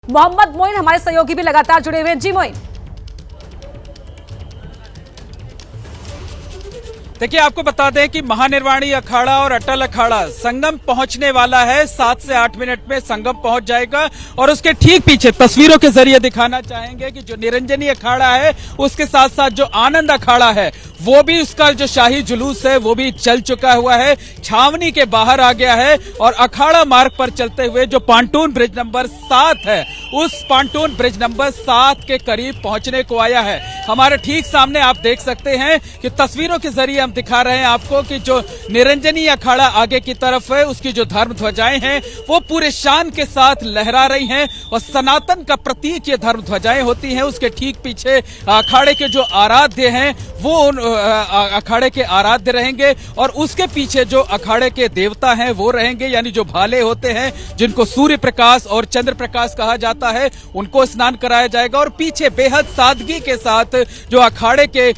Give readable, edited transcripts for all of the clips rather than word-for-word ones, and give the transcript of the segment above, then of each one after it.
मोहम्मद मोइन हमारे सहयोगी भी लगातार जुड़े हुए हैं। जी मोइन। देखिए, आपको बता दें कि महानिर्वाणी अखाड़ा और अटल अखाड़ा संगम पहुंचने वाला है। 7 से 8 मिनट में संगम पहुंच जाएगा और उसके ठीक पीछे तस्वीरों के जरिए दिखाना चाहेंगे कि जो निरंजनी अखाड़ा है उसके साथ साथ जो आनंद अखाड़ा है वो भी, उसका जो शाही जुलूस है वो भी चल चुका हुआ है, छावनी के बाहर आ गया है और अखाड़ा मार्ग पर चलते हुए जो पांटून ब्रिज नंबर 7 है उस पांटून ब्रिज नंबर 7 के करीब पहुंचने को आया है। हमारे ठीक सामने आप देख सकते हैं कि तस्वीरों के जरिए हम दिखा रहे हैं आपको कि जो निरंजनी अखाड़ा आगे की तरफ है उसकी जो धर्म ध्वजाएं हैं वो पूरे शान के साथ लहरा रही हैं और सनातन का प्रतीक ये धर्म ध्वजाएं होती हैं। उसके ठीक पीछे अखाड़े के जो आराध्य हैं वो अखाड़े के आराध्य रहेंगे और उसके पीछे जो अखाड़े के देवता हैं वो रहेंगे, यानी जो भाले होते हैं जिनको सूर्य प्रकाश और चंद्र प्रकाश कहा जाता है उनको स्नान कराया जाएगा। और पीछे बेहद सादगी के साथ जो अखाड़े के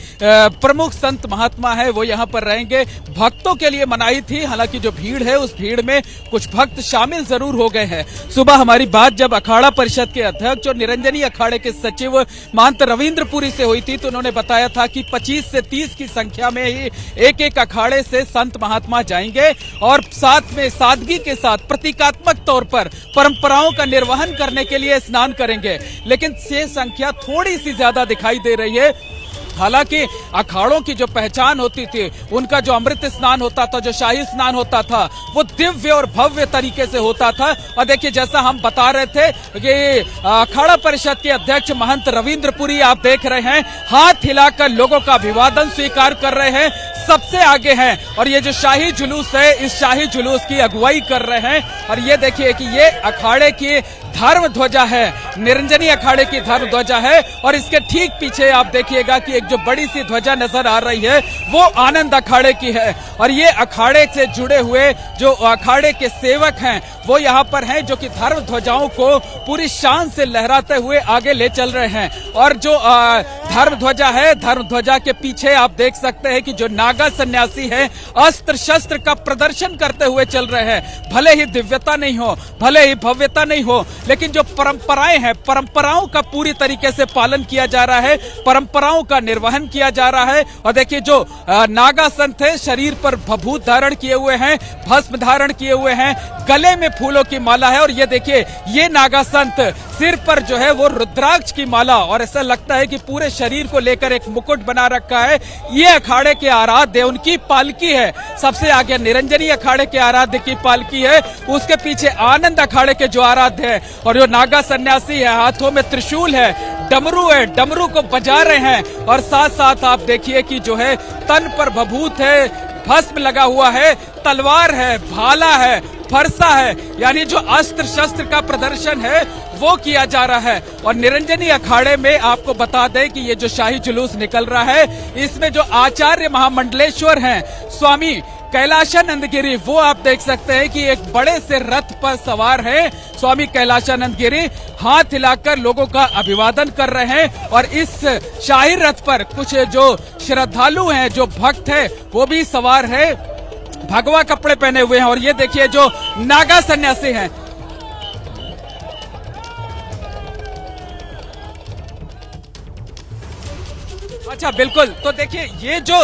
प्रमुख संत महात्मा है वो यहाँ पर रहेंगे। भक्तों के लिए मनाही थी, हालांकि जो भीड़ है उस भीड़ में कुछ भक्त शामिल जरूर हो गए हैं। सुबह हमारी बात जब अखाड़ा परिषद के अध्यक्ष और निरंजनी अखाड़े के सचिव महंत रविंद्रपुरी से हुई थी तो उन्होंने बताया था कि 25 से 30 की संख्या में ही एक एक अखाड़े से संत महात्मा जाएंगे और साथ में सादगी के साथ प्रतीकात्मक तौर पर परंपराओं का निर्वहन करने के लिए स्नान करेंगे। लेकिन ये संख्या थोड़ी सी ज्यादा दिखाई दे रही है। हालांकि अखाड़ों की जो पहचान होती थी, उनका जो अमृत स्नान होता था, जो शाही स्नान होता था, वो दिव्य और भव्य तरीके से होता था। और देखिए, जैसा हम बता रहे थे कि अखाड़ा परिषद के अध्यक्ष महंत रविंद्रपुरी आप देख रहे हैं हाथ हिलाकर लोगों का अभिवादन स्वीकार कर रहे हैं, सबसे आगे हैं और ये जो शाही जुलूस है इस शाही जुलूस की अगुवाई कर रहे हैं। और ये देखिए कि ये अखाड़े की धर्म ध्वजा है, निरंजनी अखाड़े की धर्म ध्वजा है और इसके ठीक पीछे आप देखिएगा कि एक जो बड़ी सी ध्वजा नजर आ रही है वो आनंद अखाड़े की है। और ये अखाड़े से जुड़े हुए जो अखाड़े के सेवक हैं वो यहाँ पर हैं जो कि धर्म ध्वजाओं को पूरी शान से लहराते हुए आगे ले चल रहे हैं। और जो धर्म ध्वजा है, धर्म ध्वजा के पीछे आप देख सकते हैं कि जो नागा सन्यासी है अस्त्र शस्त्र का प्रदर्शन करते हुए चल रहे हैं। भले ही दिव्यता नहीं हो, भले ही भव्यता नहीं हो, लेकिन जो परंपराएं हैं, परंपराओं का पूरी तरीके से पालन किया जा रहा है, परंपराओं का निर्वहन किया जा रहा है। और देखिए, जो नागा संत है शरीर पर भभूत धारण किए हुए हैं, भस्म धारण किए हुए हैं, गले में फूलों की माला है और ये देखिए ये नागा संत सिर पर जो है वो रुद्राक्ष की माला और ऐसा लगता है कि पूरे शरीर को लेकर एक मुकुट बना रखा है। ये अखाड़े के आराध्य, उनकी पालकी है। सबसे आगे निरंजनी अखाड़े के आराध्य की पालकी है, उसके पीछे आनंद अखाड़े के जो आराध्य है और जो नागा सन्यासी है हाथों में त्रिशूल है, डमरू है, डमरू को बजा रहे हैं और साथ साथ आप देखिए कि जो है तन पर भभूत है, भस्म लगा हुआ है, तलवार है, भाला है, फरसा है, यानी जो अस्त्र शस्त्र का प्रदर्शन है वो किया जा रहा है। और निरंजनी अखाड़े में आपको बता दें कि ये जो शाही जुलूस निकल रहा है इसमें जो आचार्य महामंडलेश्वर हैं स्वामी कैलाशानंद गिरी, वो आप देख सकते हैं कि एक बड़े से रथ पर सवार है। स्वामी कैलाशानंद गिरी हाथ हिलाकर लोगों का अभिवादन कर रहे हैं और इस शाही रथ पर कुछ जो श्रद्धालु हैं, जो भक्त हैं, वो भी सवार है, भगवा कपड़े पहने हुए हैं। और ये देखिए जो नागा सन्यासी हैं, अच्छा बिल्कुल, तो देखिए ये जो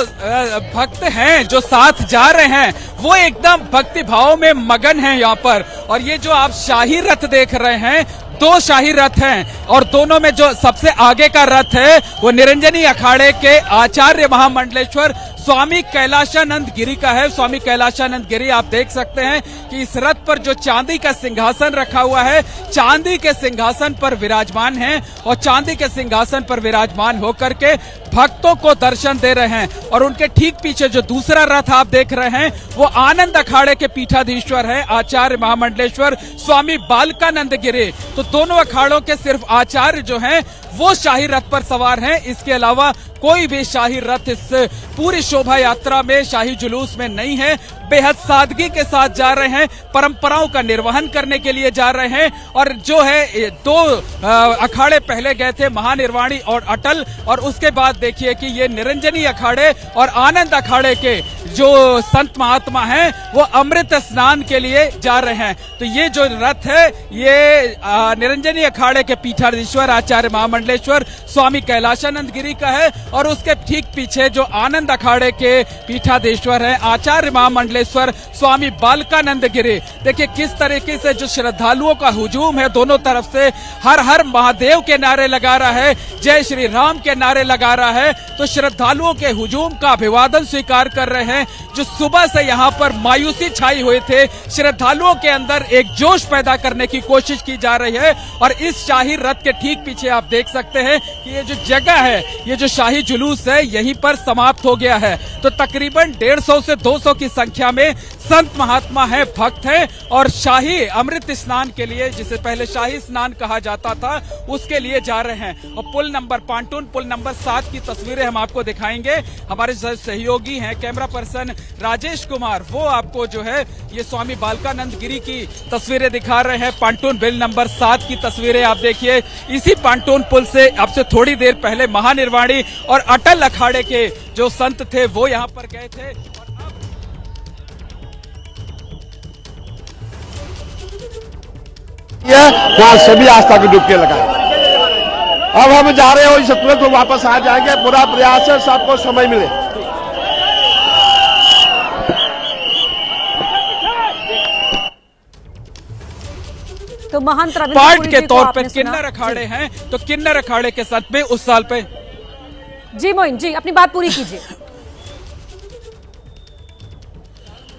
भक्त हैं जो साथ जा रहे हैं वो एकदम भक्ति भाव में मगन हैं यहाँ पर। और ये जो आप शाही रथ देख रहे हैं, 2 शाही रथ हैं और दोनों में जो सबसे आगे का रथ है वो निरंजनी अखाड़े के आचार्य महामंडलेश्वर स्वामी कैलाशानंद गिरी का है। स्वामी कैलाशानंद गिरी आप देख सकते हैं कि इस रथ पर जो चांदी का सिंहासन रखा हुआ है, चांदी के सिंहासन पर विराजमान हैं और चांदी के सिंहासन पर विराजमान होकर के भक्तों को दर्शन दे रहे हैं। और उनके ठीक पीछे जो दूसरा रथ आप देख रहे हैं वो आनंद अखाड़े के पीठाधीश्वर है, आचार्य महामंडलेश्वर स्वामी बालकानंद गिरी। तो दोनों अखाड़ों के सिर्फ आचार्य जो हैं वो शाही रथ पर सवार हैं, इसके अलावा कोई भी शाही रथ इस पूरी शोभा यात्रा में, शाही जुलूस में नहीं है। बेहद सादगी के साथ जा रहे हैं, परंपराओं का निर्वहन करने के लिए जा रहे हैं। और जो है 2 अखाड़े पहले गए थे, महानिर्वाणी और अटल, और उसके बाद देखिए कि ये निरंजनी अखाड़े और आनंद अखाड़े के जो संत महात्मा हैं वो अमृत स्नान के लिए जा रहे हैं। तो ये जो रथ है ये निरंजनी अखाड़े के पीठाधीश्वर आचार्य महामंडलेश्वर स्वामी कैलाशानंद गिरी का है, और उसके ठीक पीछे जो आनंद अखाड़े के पीठाधीश्वर हैं आचार्य महामंडलेश्वर स्वामी बालकानंद गिरी। देखिए किस तरीके से जो श्रद्धालुओं का हुजूम है, दोनों तरफ से हर हर महादेव के नारे लगा रहा है, जय श्री राम के नारे लगा रहा है। तो श्रद्धालुओं के हुजूम का अभिवादन स्वीकार कर रहे हैं। जो सुबह से यहाँ पर मायूसी छाई हुई थे, श्रद्धालुओं के अंदर एक जोश पैदा करने की कोशिश की जा रही है। और इस शाही रथ के ठीक पीछे आप देख सकते हैं कि ये जो जगह है, ये जो शाही जुलूस है, यहीं पर समाप्त हो गया है। तो तकरीबन 150 से 200 की संख्या में संत महात्मा है, भक्त है, और शाही अमृत स्नान के लिए, जिसे पहले शाही स्नान कहा जाता था, उसके लिए जा रहे हैं। और पुल नंबर पांटून पुल नंबर 7 की तस्वीरें हम आपको दिखाएंगे। हमारे सहयोगी हैं कैमरा पर्सन राजेश कुमार, वो आपको जो है ये स्वामी बालकानंद गिरी की तस्वीरें दिखा रहे हैं। पांटून बिल नंबर 7 की तस्वीरें आप देखिए। इसी पांटून पुल से अब से थोड़ी देर पहले महानिर्वाणी और अटल अखाड़े के जो संत थे वो यहाँ पर गए थे। वहाँ सभी आस्था की डुबकी लगाए। अब हम जा रहे हो, इस तुरंत वापस आ जाएंगे। पूरा प्रयास है सबको समय मिले। तो महंत पार्ट के तौर पर किन्नर अखाड़े हैं, तो किन्नर अखाड़े के साथ में उस साल पे जी मोइन जी अपनी बात पूरी कीजिए।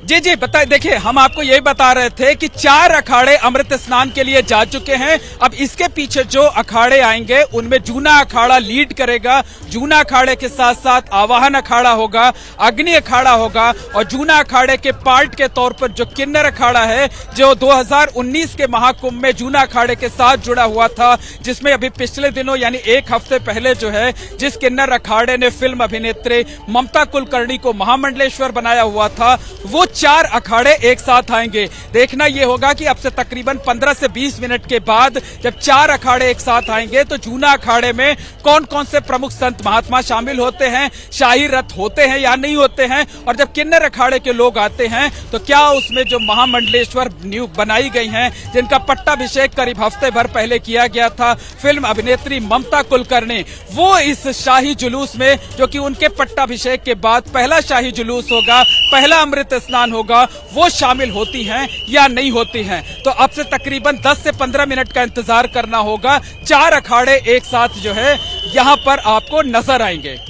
जी बताइए। देखिए हम आपको यही बता रहे थे कि 4 अखाड़े अमृत स्नान के लिए जा चुके हैं। अब इसके पीछे जो अखाड़े आएंगे उनमें जूना अखाड़ा लीड करेगा। जूना अखाड़े के साथ साथ आवाहन अखाड़ा होगा, अग्नि अखाड़ा होगा, और जूना अखाड़े के पार्ट के तौर पर जो किन्नर अखाड़ा है, जो 2019 के महाकुंभ में जूना अखाड़े के साथ जुड़ा हुआ था, जिसमें अभी पिछले दिनों यानी 1 हफ्ते पहले जो है जिस किन्नर अखाड़े ने फिल्म अभिनेत्री ममता कुलकर्णी को महामंडलेश्वर बनाया हुआ था, वो 4 अखाड़े एक साथ आएंगे। देखना यह होगा कि अब से तकरीबन 15 से 20 मिनट के बाद जब 4 अखाड़े एक साथ आएंगे तो जूना अखाड़े में कौन कौन से प्रमुख संत महात्मा शामिल होते हैं, शाही रथ होते हैं या नहीं होते हैं, और जब किन्नर अखाड़े के लोग आते हैं तो क्या उसमें जो महामंडलेश्वर न्यू बनाई गई हैं, जिनका पट्टाभिषेक करीब हफ्ते भर पहले किया गया था फिल्म अभिनेत्री ममता कुलकर्णी, वो इस शाही जुलूस में, जो कि उनके पट्टाभिषेक के बाद पहला शाही जुलूस होगा, पहला अमृत स्नान होगा, वो शामिल होती हैं या नहीं होती हैं। तो अब से तकरीबन 10 से 15 मिनट का इंतजार करना होगा। 4 अखाड़े एक साथ जो है यहां पर आपको नजर आएंगे।